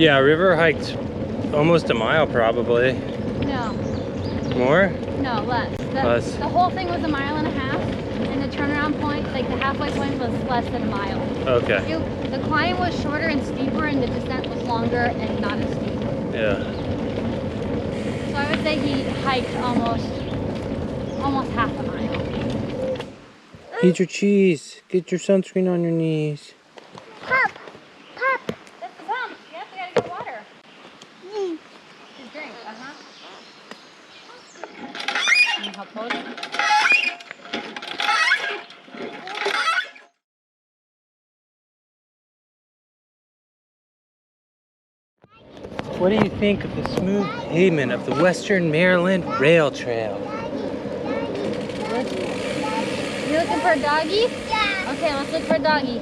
Yeah, River hiked almost a mile probably. No. More? No, less. Less. The whole thing was a mile and a half, and the turnaround point, like the halfway point, was less than a mile. Okay. The climb was shorter and steeper, and the descent was longer and not as steep. Yeah. So I would say he hiked almost half a mile. Eat your cheese. Get your sunscreen on your knees. Pop. Pop. That's the pump. Yep, we gotta get water. Just drink. Can you help hold it? What do you think of the smooth pavement of the Western Maryland Rail Trail? You looking for a doggy? Yeah. Okay, let's look for a doggy.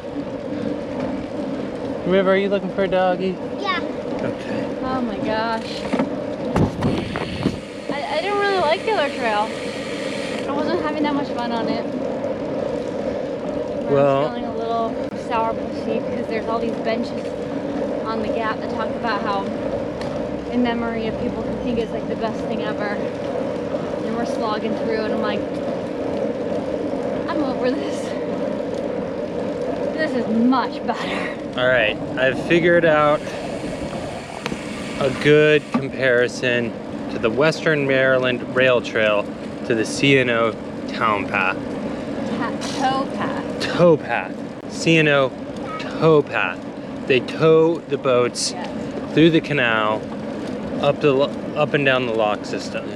River, are you looking for a doggy? Yeah. Okay. Oh my gosh. I didn't really like the other trail. I wasn't having that much fun on it. Well, I'm feeling a little sourpussy because there's all these benches on the gap that talk about how in memory of people who think it's like the best thing ever. And we're slogging through and I'm like, I'm over this. This is much better. all right. I've figured out a good comparison to the Western Maryland Rail Trail to the C&O Town Path. Towpath. Towpath. C&O Towpath. They tow the boats Yes. through the canal up and down the lock system.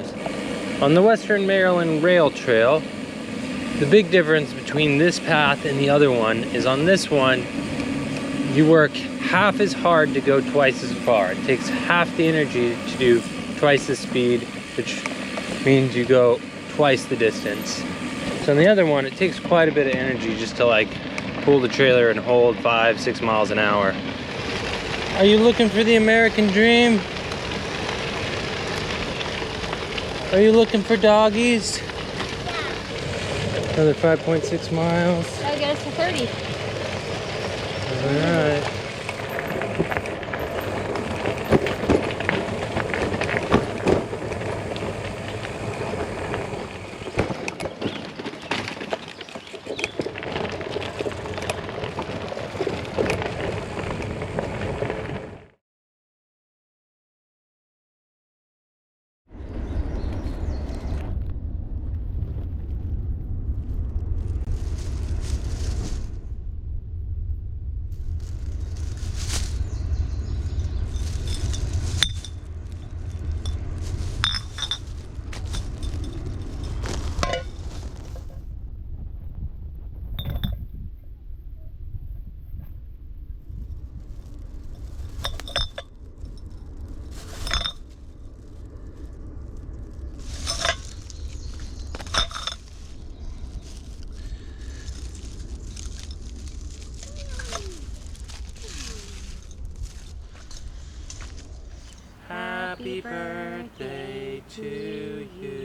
On the Western Maryland Rail Trail, the big difference between this path and the other one is on this one, you work half as hard to go twice as far. It takes half the energy to do twice the speed, which means you go twice the distance. So on the other one, it takes quite a bit of energy just to like pull the trailer and hold 5-6 miles an hour. Are you looking for the American dream? Are you looking for doggies? Another 5.6 miles. That'll get us to 30. All right. Happy birthday to you.